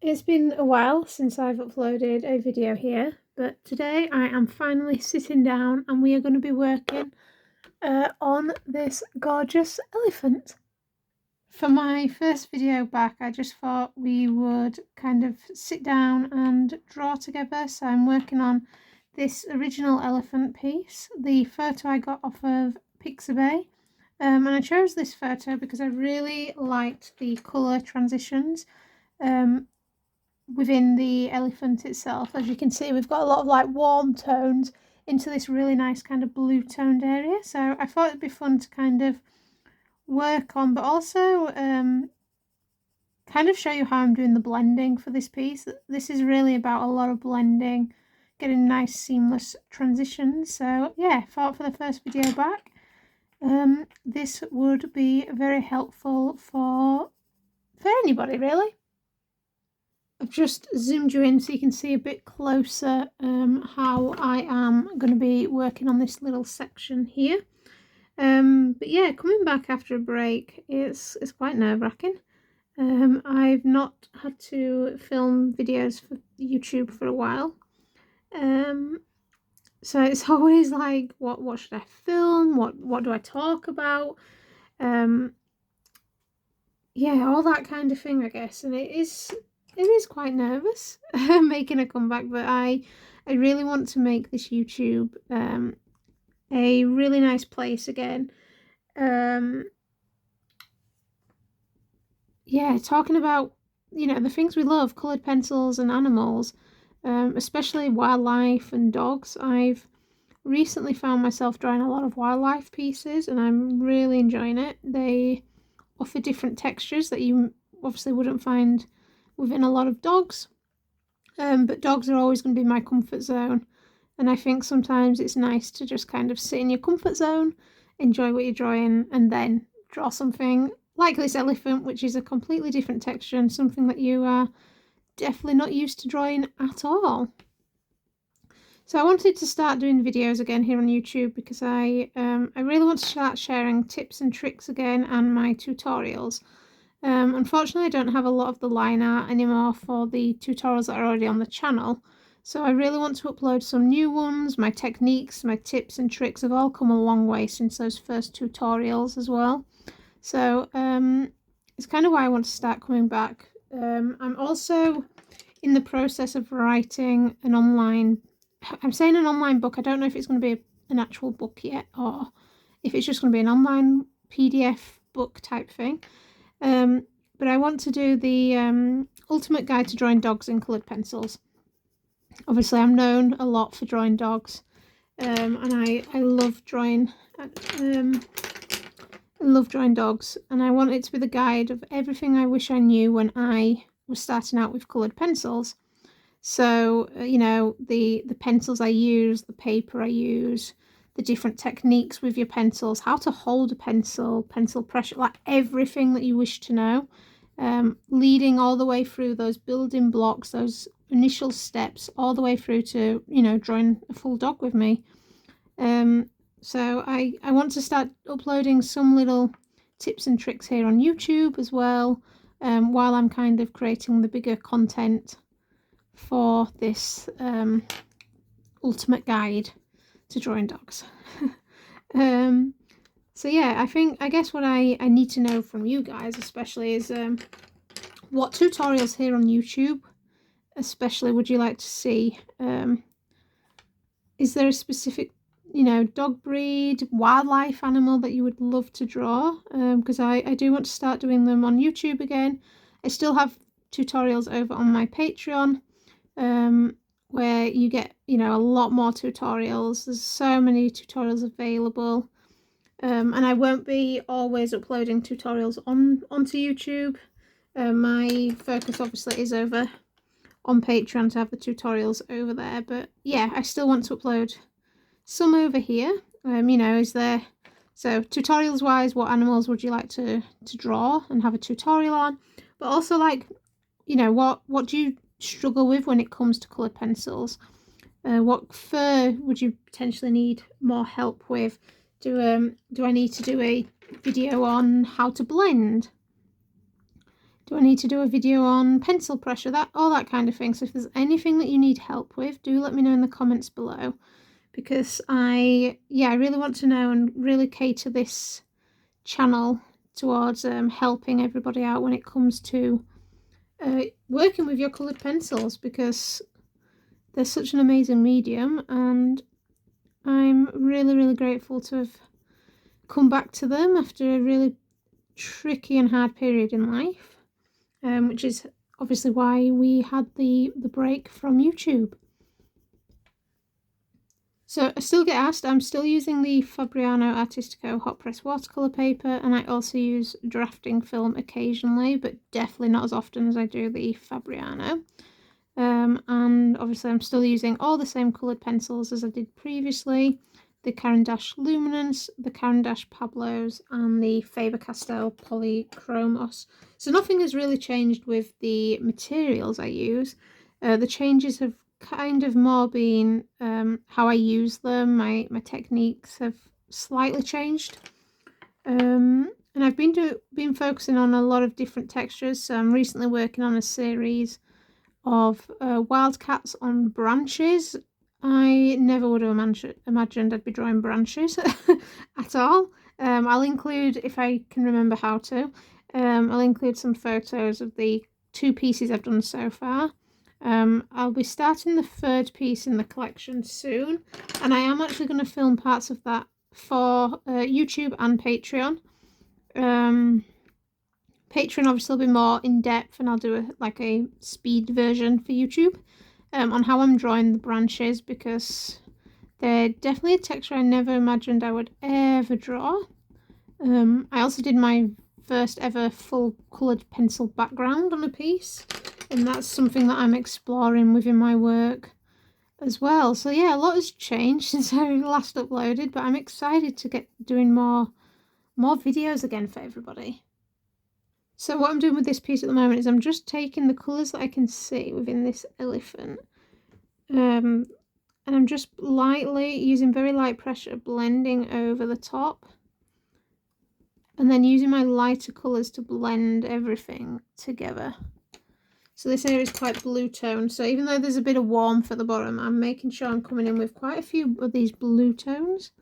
It's been a while since I've uploaded a video here, but today I am finally sitting down and we are going to be working on this gorgeous elephant. For my first video back, I just thought we would kind of sit down and draw together, so I'm working on this original elephant piece, the photo I got off of Pixabay. And I chose this photo because I really liked the colour transitions within the elephant itself. As you can see, we've got a lot of like warm tones into this really nice kind of blue toned area, so I thought it'd be fun to kind of work on, but also kind of show you how I'm doing the blending for this piece. This is really about a lot of blending, getting nice seamless transitions. So yeah, I thought for the first video back this would be very helpful for anybody really. I've just zoomed you in so you can see a bit closer how I am going to be working on this little section here. But yeah, coming back after a break, it's quite nerve-wracking. I've not had to film videos for YouTube for a while. So it's always like, what should I film? What do I talk about? Yeah, all that kind of thing, I guess. And it is quite nervous making a comeback, but I really want to make this YouTube a really nice place again. Yeah, talking about, you know, the things we love, coloured pencils and animals, especially wildlife and dogs. I've recently found myself drawing a lot of wildlife pieces and I'm really enjoying it. They offer different textures that you obviously wouldn't find within a lot of dogs, but dogs are always going to be my comfort zone, and I think sometimes it's nice to just kind of sit in your comfort zone, enjoy what you're drawing, and then draw something like this elephant, which is a completely different texture and something that you are definitely not used to drawing at all. So I wanted to start doing videos again here on YouTube because I really want to start sharing tips and tricks again and my tutorials. Unfortunately, I don't have a lot of the line art anymore for the tutorials that are already on the channel, so I really want to upload some new ones. My techniques, my tips and tricks have all come a long way since those first tutorials as well. So it's kind of why I want to start coming back. I'm also in the process of writing an online, I'm saying an online book, I don't know if it's going to be an actual book yet or if it's just going to be an online PDF book type thing. But I want to do the ultimate guide to drawing dogs in coloured pencils. Obviously, I'm known a lot for drawing dogs, and I love drawing. I love drawing dogs, and I want it to be the guide of everything I wish I knew when I was starting out with coloured pencils. So you know, the pencils I use, the paper I use, the different techniques with your pencils, how to hold a pencil, pencil pressure, like everything that you wish to know, leading all the way through those building blocks, those initial steps, all the way through to, you know, drawing a full dog with me. So I want to start uploading some little tips and tricks here on YouTube as well, while I'm kind of creating the bigger content for this ultimate guide to drawing dogs. So yeah, I guess what I need to know from you guys especially is what tutorials here on YouTube especially would you like to see? Is there a specific, you know, dog breed, wildlife animal that you would love to draw? Because I do want to start doing them on YouTube again. I still have tutorials over on my Patreon, where you get, you know, a lot more tutorials. There's so many tutorials available, and I won't be always uploading tutorials onto YouTube. My focus obviously is over on Patreon to have the tutorials over there, but yeah, I still want to upload some over here. You know, is there, so tutorials wise, what animals would you like to draw and have a tutorial on? But also, like, you know, what do you struggle with when it comes to coloured pencils? What fur would you potentially need more help with? Do I need to do a video on how to blend? Do I need to do a video on pencil pressure? All that kind of thing. So if there's anything that you need help with, do let me know in the comments below, because I really want to know and really cater this channel towards helping everybody out when it comes to working with your coloured pencils, because they're such an amazing medium, and I'm really grateful to have come back to them after a really tricky and hard period in life, which is obviously why we had the break from YouTube. So I still get asked. I'm still using the Fabriano Artistico hot press watercolour paper, and I also use drafting film occasionally, but definitely not as often as I do the Fabriano. And obviously I'm still using all the same coloured pencils as I did previously, the Caran d'Ache Luminance, the Caran d'Ache Pablos, and the Faber-Castell Polychromos. So nothing has really changed with the materials I use. The changes have kind of more been how I use them. My techniques have slightly changed. And I've been focusing on a lot of different textures. So I'm recently working on a series of wildcats on branches. I never would have imagined I'd be drawing branches at all. I'll include, if I can remember how to, I'll include some photos of the 2 pieces I've done so far. I'll be starting the 3rd piece in the collection soon, and I am actually going to film parts of that for YouTube and Patreon. Patreon obviously will be more in depth, and I'll do a speed version for YouTube on how I'm drawing the branches, because they're definitely a texture I never imagined I would ever draw. I also did my first ever full coloured pencil background on a piece, and that's something that I'm exploring within my work as well. So yeah, a lot has changed since I last uploaded, but I'm excited to get doing more videos again for everybody. So what I'm doing with this piece at the moment is I'm just taking the colours that I can see within this elephant, and I'm just lightly, using very light pressure, blending over the top, and then using my lighter colours to blend everything together. So this area is quite blue toned, so even though there's a bit of warmth at the bottom, I'm making sure I'm coming in with quite a few of these blue tones.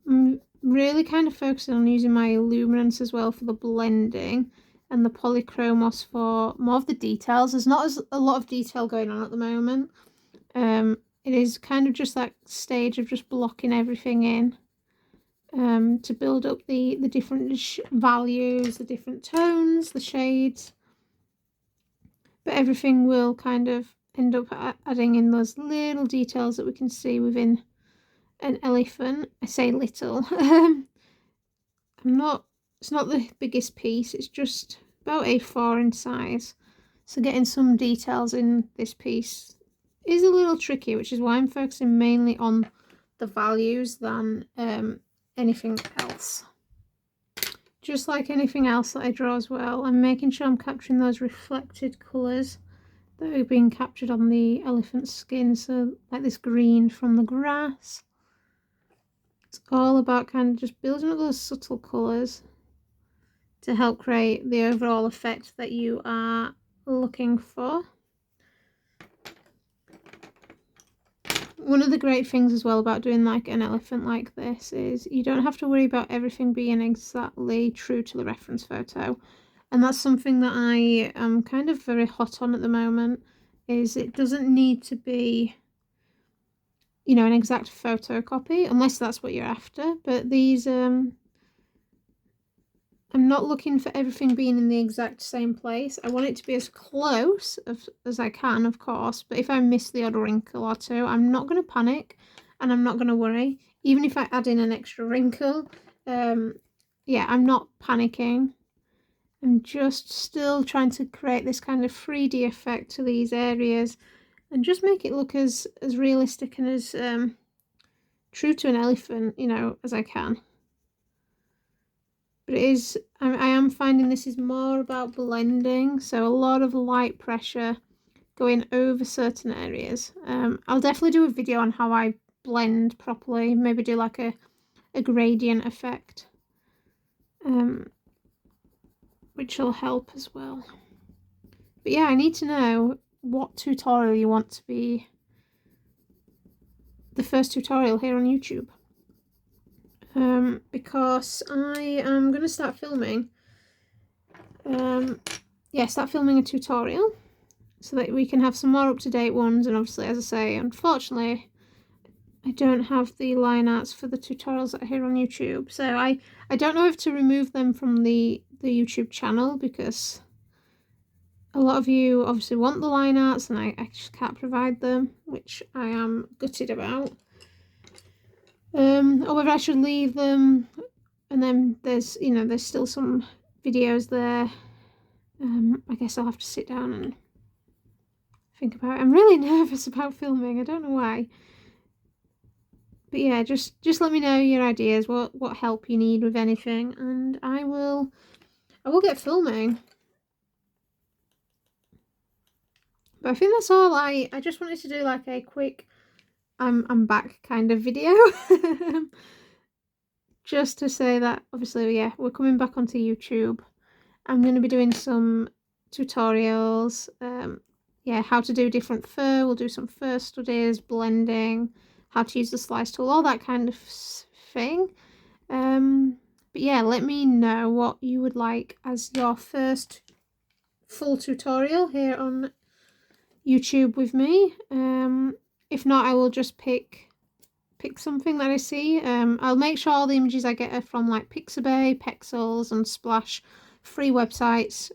I'm really kind of focusing on using my luminance as well for the blending, and the polychromos for more of the details. There's not a lot of detail going on at the moment. It is kind of just that stage of just blocking everything in, to build up the different values, the different tones, the shades. But everything will kind of end up adding in those little details that we can see within an elephant. I say little. It's not the biggest piece, it's just about A4 in size. So getting some details in this piece is a little tricky, which is why I'm focusing mainly on the values than anything else. Just like anything else that I draw as well, I'm making sure I'm capturing those reflected colours that are being captured on the elephant's skin. So like this green from the grass. It's all about kind of just building up those subtle colours to help create the overall effect that you are looking for. One of the great things as well about doing like an elephant like this is you don't have to worry about everything being exactly true to the reference photo. And that's something that I am kind of very hot on at the moment, is it doesn't need to be, you know, an exact photocopy, unless that's what you're after. But these I'm not looking for everything being in the exact same place. I want it to be as close as I can, of course, but if I miss the odd wrinkle or two, I'm not going to panic and I'm not going to worry. Even if I add in an extra wrinkle, yeah, I'm not panicking. I'm just still trying to create this kind of 3D effect to these areas and just make it look as realistic and as true to an elephant, you know, as I can. But it is, I am finding this is more about blending, so a lot of light pressure going over certain areas. I'll definitely do a video on how I blend properly, maybe do like a gradient effect. which will help as well. But yeah, I need to know what tutorial you want to be the first tutorial here on YouTube. Because I am going to start filming. Start filming a tutorial so that we can have some more up-to-date ones. And obviously, as I say, unfortunately, I don't have the line arts for the tutorials that are here on YouTube. So I don't know if to remove them from the YouTube channel, because a lot of you obviously want the line arts and I just can't provide them, which I am gutted about. Or whether I should leave them, and then there's still some videos there. I guess I'll have to sit down and think about it. I'm really nervous about filming, I don't know why. But yeah, just let me know your ideas, what help you need with anything, and I will get filming. But I think that's all. I just wanted to do like a quick I'm back kind of video. Just to say that obviously, yeah, we're coming back onto YouTube. I'm going to be doing some tutorials, how to do different fur. We'll do some fur studies, blending, how to use the slice tool, all that kind of thing. But yeah, let me know what you would like as your first full tutorial here on YouTube with me. If not, I will just pick something that I see. I'll make sure all the images I get are from like Pixabay, Pexels and Splash, free websites,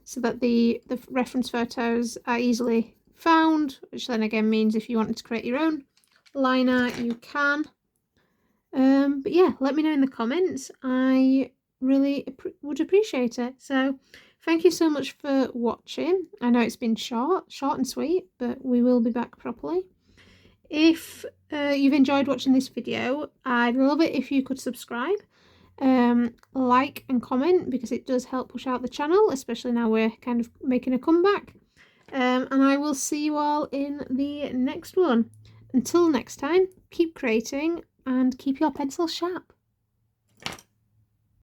so that the reference photos are easily found, which then again means if you wanted to create your own line art, you can. But yeah, let me know in the comments. I really would appreciate it. So thank you so much for watching. I know it's been short and sweet, but we will be back properly. If you've enjoyed watching this video, I'd love it if you could subscribe, like and comment, because it does help push out the channel, especially now we're kind of making a comeback. And I will see you all in the next one. Until next time, keep creating and keep your pencils sharp.